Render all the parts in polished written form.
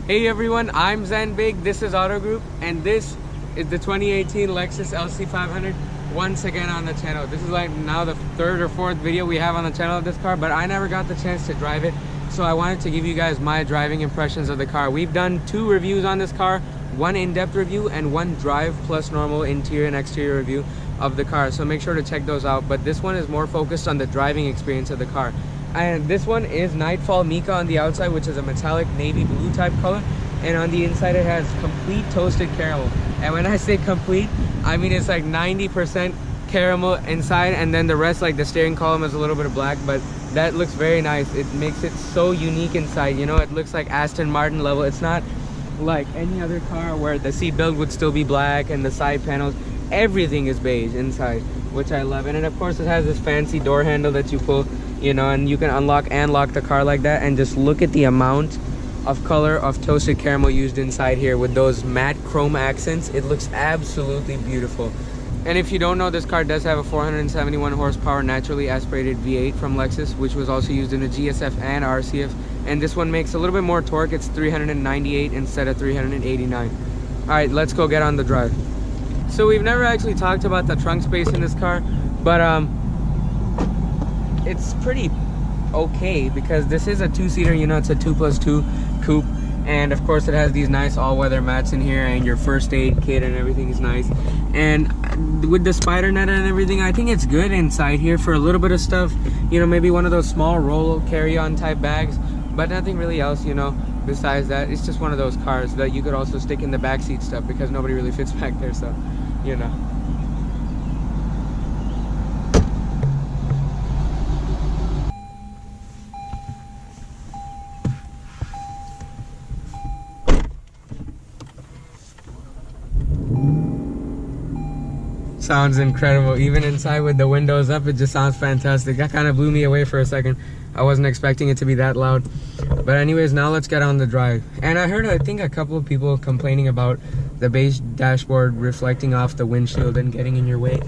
Hey everyone, I'm Zen Big, this is Auto Group, and this is the 2018 Lexus LC500 once again on the channel. This is like now the third or fourth video we have on the channel of this car, but I never got the chance to drive it, so I wanted to give you guys my driving impressions of the car. We've done 2 reviews on this car, one in-depth review and one drive plus normal interior and exterior review of the car, so make sure to check those out. But this one is more focused on the driving experience of the car. And this one is Nightfall Mica on the outside, which is a metallic navy blue type color, and on the inside it has complete toasted caramel. And when I say complete, I mean it's like 90% caramel inside, and then the rest, like the steering column, is a little bit of black, but that looks very nice. It makes it so unique inside, you know. It looks like Aston Martin level. It's not like any other car where the seat belt would still be black and the side panels, everything is beige inside, which I love. And then of course it has this fancy door handle that you pull, you know, and you can unlock and lock the car like that. And just look at the amount of color of toasted caramel used inside here with those matte chrome accents. It looks absolutely beautiful. And if you don't know, this car does have a 471 horsepower naturally aspirated V8 from Lexus, which was also used in the GSF and RCF. And this one makes a little bit more torque. It's 398 instead of 389. All right, let's go get on the drive. So we've never actually talked about the trunk space in this car, but it's pretty okay because this is a 2-seater, you know. It's a 2+2 coupe, and of course it has these nice all-weather mats in here, and your first aid kit and everything is nice. And with the spider net and everything, I think it's good inside here for a little bit of stuff, you know, maybe one of those small roll carry-on type bags, but nothing really else, you know. Besides that, it's just one of those cars that you could also stick in the backseat stuff because nobody really fits back there, so you know. Sounds incredible. Even inside with the windows up, it just sounds fantastic. That kind of blew me away for a second. I wasn't expecting it to be that loud. But anyways, now let's get on the drive. And I think a couple of people complaining about the beige dashboard reflecting off the windshield and getting in your way,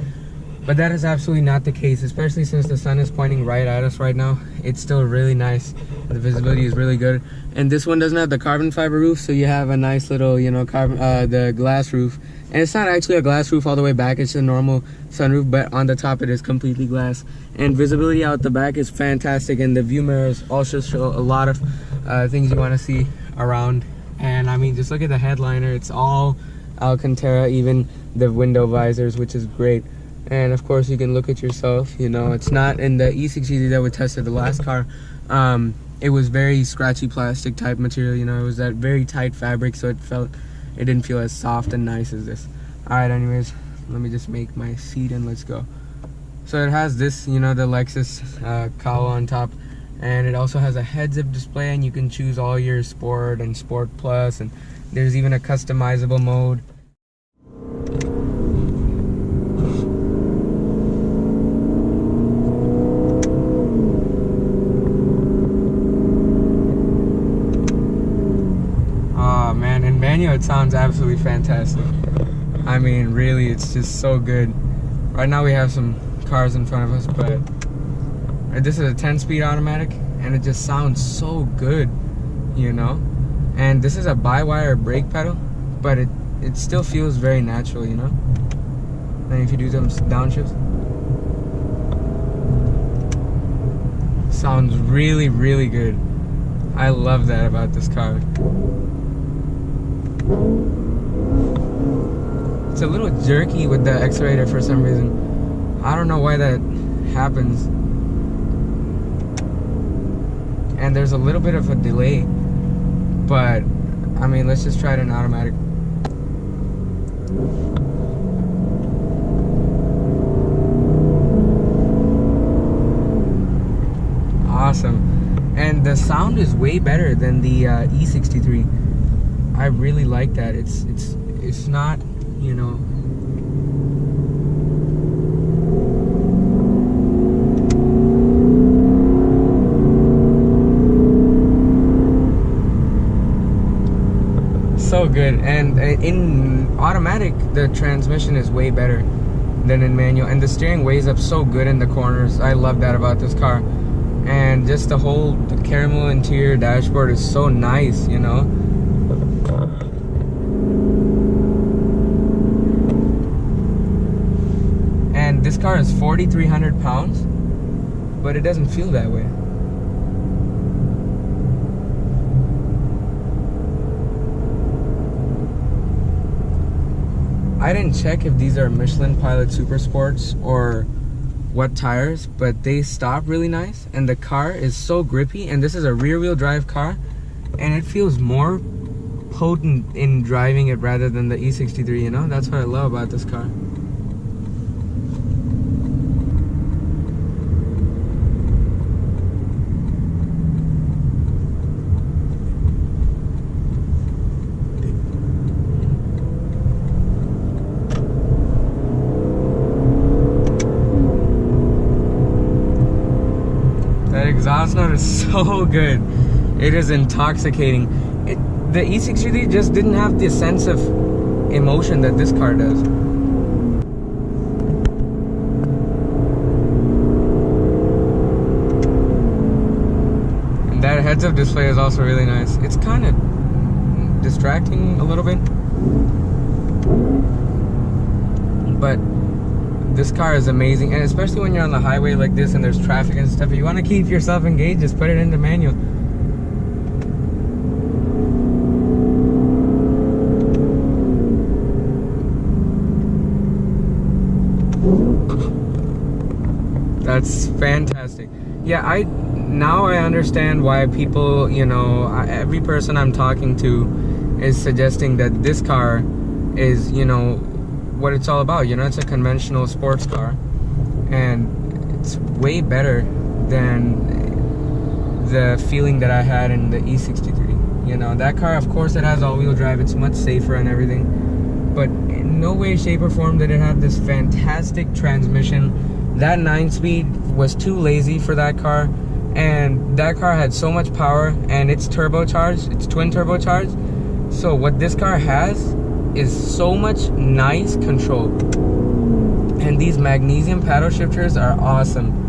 but that is absolutely not the case, especially since the sun is pointing right at us right now. It's still really nice. The visibility is really good. And this one doesn't have the carbon fiber roof, so you have a nice little, you know, the glass roof. And it's not actually a glass roof all the way back, it's a normal sunroof, but on the top it is completely glass. And visibility out the back is fantastic, and the view mirrors also show a lot of things you want to see around. And I mean, just look at the headliner, it's all Alcantara, even the window visors, which is great. And of course you can look at yourself, you know. It's not in the E60 that we tested the last car. It was very scratchy plastic type material, you know. It was that very tight fabric, so it didn't feel as soft and nice as this. All right, anyways, let me just make my seat and let's go. So it has this, you know, the Lexus cowl on top, and it also has a heads-up display, and you can choose all your Sport and Sport Plus, and there's even a customizable mode. Oh man, in manual it sounds absolutely fantastic. I mean, really, it's just so good. Right now we have some cars in front of us, but this is a 10-speed automatic, and it just sounds so good, you know. And this is a by-wire brake pedal, but it still feels very natural, you know. And if you do some downshifts, sounds really, really good. I love that about this car. It's a little jerky with the accelerator for some reason. I don't know why that happens. And there's a little bit of a delay, but I mean, let's just try it in automatic. Awesome. And the sound is way better than the E63. I really like that. It's not, you know, so good. And in automatic the transmission is way better than in manual, and the steering weighs up so good in the corners. I love that about this car. And just the caramel interior dashboard is so nice, you know. 4,300 pounds, but it doesn't feel that way. I didn't check if these are Michelin Pilot Super Sports or what tires, but they stop really nice, and the car is so grippy, and this is a rear-wheel drive car, and it feels more potent in driving it rather than the E63, you know? That's what I love about this car. That exhaust note is so good. It is intoxicating. The E63 just didn't have the sense of emotion that this car does. And that heads-up display is also really nice. It's kind of distracting a little bit, but this car is amazing, and especially when you're on the highway like this and there's traffic and stuff, if you want to keep yourself engaged, just put it into manual. That's fantastic. Yeah, now I understand why people, you know, every person I'm talking to is suggesting that this car is, you know, what it's all about. You know, it's a conventional sports car, and it's way better than the feeling that I had in the E63. You know, that car, of course, it has all-wheel drive. It's much safer and everything, but in no way, shape, or form did it have this fantastic transmission. That 9-speed was too lazy for that car, and that car had so much power, and it's turbocharged. It's twin turbocharged. So what this car has is so much nice control, and these magnesium paddle shifters are awesome.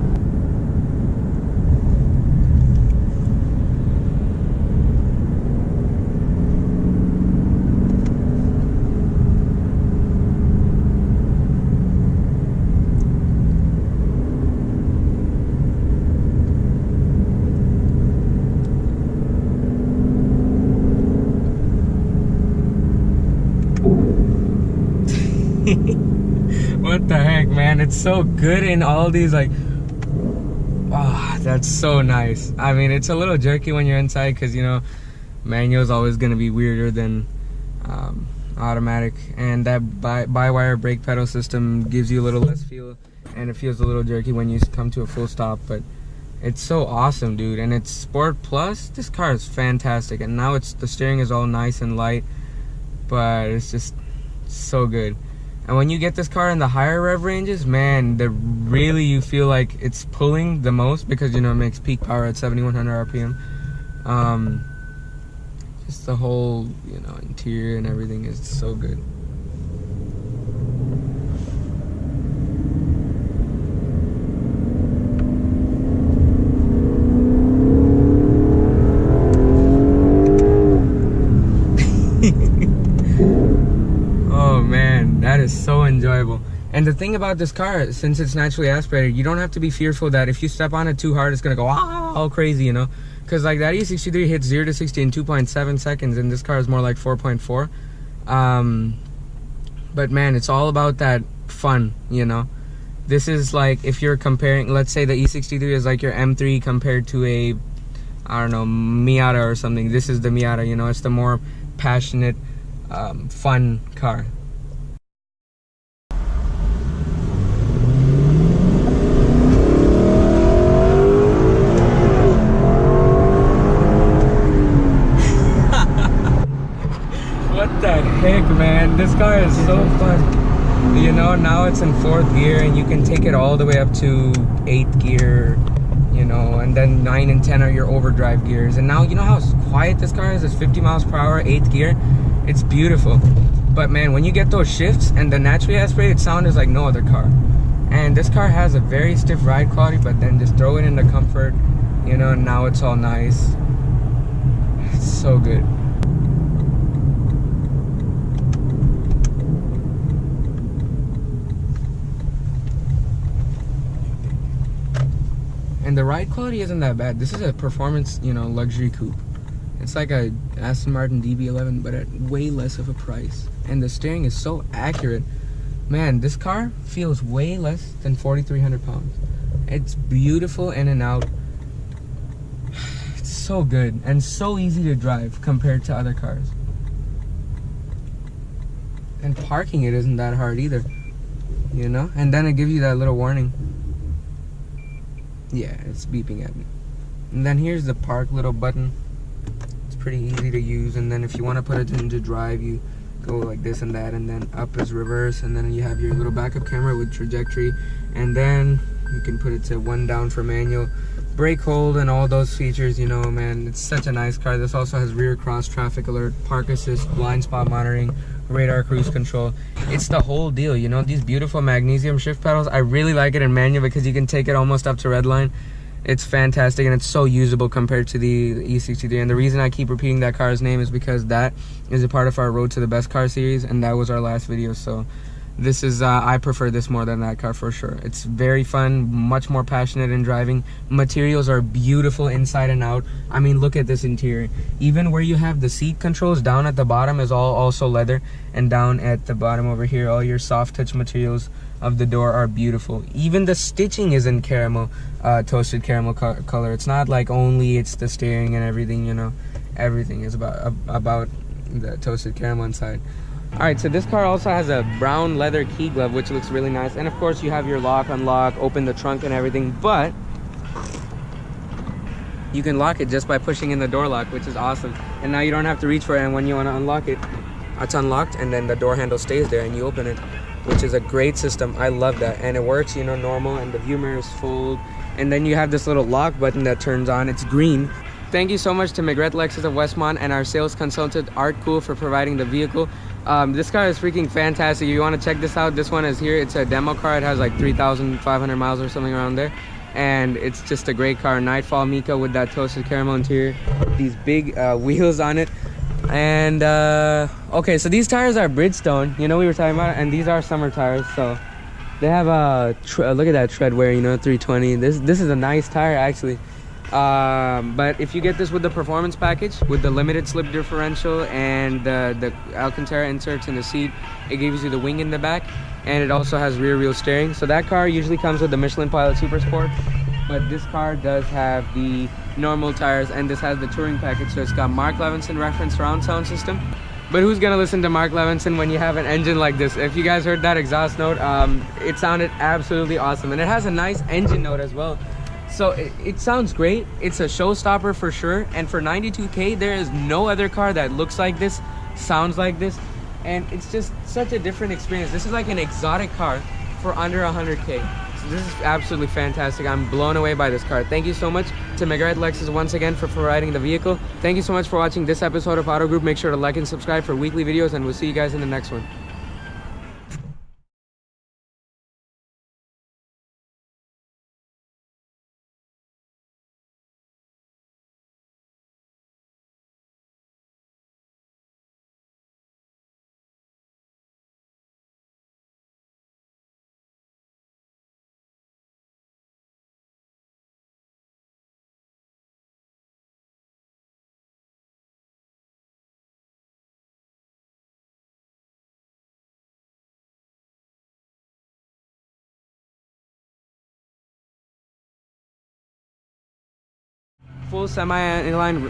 What the heck, man? It's so good in all these, like, oh, that's so nice. I mean, it's a little jerky when you're inside because, you know, manual is always going to be weirder than automatic, and that by-wire brake pedal system gives you a little less feel, and it feels a little jerky when you come to a full stop, but it's so awesome, dude. And it's Sport Plus. This car is fantastic, and now the steering is all nice and light, but it's just so good. And when you get this car in the higher rev ranges, man, really you feel like it's pulling the most, because, you know, it makes peak power at 7,100 RPM. Just the whole, you know, interior and everything is so good. Oh man, that is so enjoyable. And the thing about this car, since it's naturally aspirated, you don't have to be fearful that if you step on it too hard, it's gonna go all crazy, you know? Because like that E63 hits 0 to 60 in 2.7 seconds, and this car is more like 4.4. But man, it's all about that fun, you know? This is like, if you're comparing, let's say the E63 is like your M3 compared to a, I don't know, Miata or something. This is the Miata, you know? It's the more passionate, fun car. What the heck, man? This car is so fun. You know, now it's in 4th gear, and you can take it all the way up to 8th gear, you know, and then 9 and 10 are your overdrive gears. And now, you know how quiet this car is? It's 50 miles per hour, 8th gear. It's beautiful. But man, when you get those shifts, and the naturally aspirated sound is like no other car. And this car has a very stiff ride quality, but then just throw it into comfort, you know, and now it's all nice. It's so good. the ride quality isn't that bad. This is a performance, you know, luxury coupe. It's like a Aston Martin DB11, but at way less of a price. And the steering is so accurate. Man, this car feels way less than 4,300 pounds. It's beautiful in and out. It's so good and so easy to drive compared to other cars. And parking it isn't that hard either, you know? And then it gives you that little warning. Yeah, it's beeping at me. And then here's the park little button. It's pretty easy to use. And then if you want to put it into drive, you go like this and that, and then up is reverse, and then you have your little backup camera with trajectory, and then you can put it to 1 down for manual, brake hold, and all those features. You know, man, it's such a nice car. This also has rear cross traffic alert, park assist, blind spot monitoring, radar cruise control. It's the whole deal, you know. These beautiful magnesium shift pedals, I really like it in manual because you can take it almost up to red line. It's fantastic, and it's so usable compared to the E63. And the reason I keep repeating that car's name is because that is a part of our Road to the Best car series, and that was our last video. So this is I prefer this more than that car for sure. It's very fun, much more passionate in driving. Materials are beautiful inside and out. I mean, look at this interior. Even where you have the seat controls, down at the bottom is all also leather, and down at the bottom over here, all your soft touch materials of the door are beautiful. Even the stitching is in caramel, toasted caramel color. It's not like only it's the steering and everything, you know. Everything is about the toasted caramel inside. All right, so this car also has a brown leather key glove, which looks really nice. And of course you have your lock, unlock, open the trunk and everything, but you can lock it just by pushing in the door lock, which is awesome. And now you don't have to reach for it, and when you want to unlock it, it's unlocked, and then the door handle stays there and you open it, which is a great system. I love that. And it works, you know, normal, and the view mirrors fold, and then you have this little lock button that turns on. It's green. Thank you so much to Maigret Lexus of Westmont and our sales consultant Art Cool for providing the vehicle. This car is freaking fantastic. If you want to check this out, this one is here. It's a demo car. It has like 3,500 miles or something around there, and it's just a great car. Nightfall Mica with that toasted caramel interior, these big wheels on it. And okay, so these tires are Bridgestone, you know, we were talking about it, and these are summer tires. So they have a look at that tread wear, you know, 320. This is a nice tire actually. But if you get this with the performance package, with the limited slip differential and the Alcantara inserts in the seat, it gives you the wing in the back, and it also has rear wheel steering. So that car usually comes with the Michelin Pilot Super Sport, but this car does have the normal tires, and this has the touring package. So it's got Mark Levinson reference surround sound system. But who's gonna listen to Mark Levinson when you have an engine like this? If you guys heard that exhaust note, it sounded absolutely awesome, and it has a nice engine note as well. So it sounds great. It's a showstopper for sure. And for 92K, there is no other car that looks like this, sounds like this, and it's just such a different experience. This is like an exotic car for under 100K. So this is absolutely fantastic. I'm blown away by this car. Thank you so much to Maigret Lexus once again for providing the vehicle. Thank you so much for watching this episode of Auto Group. Make sure to like and subscribe for weekly videos, and we'll see you guys in the next one. Full semi-inline,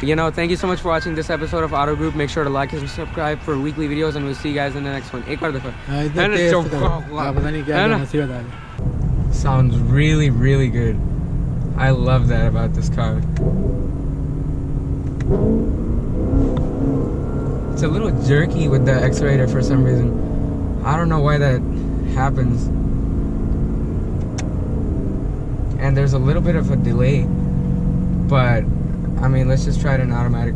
you know. Thank you so much for watching this episode of Auto Group. Make sure to like and subscribe for weekly videos, and we'll see you guys in the next one. Sounds really, really good. I love that about this car. It's a little jerky with the accelerator for some reason. I don't know why that happens. And there's a little bit of a delay, but I mean, let's just try it in automatic.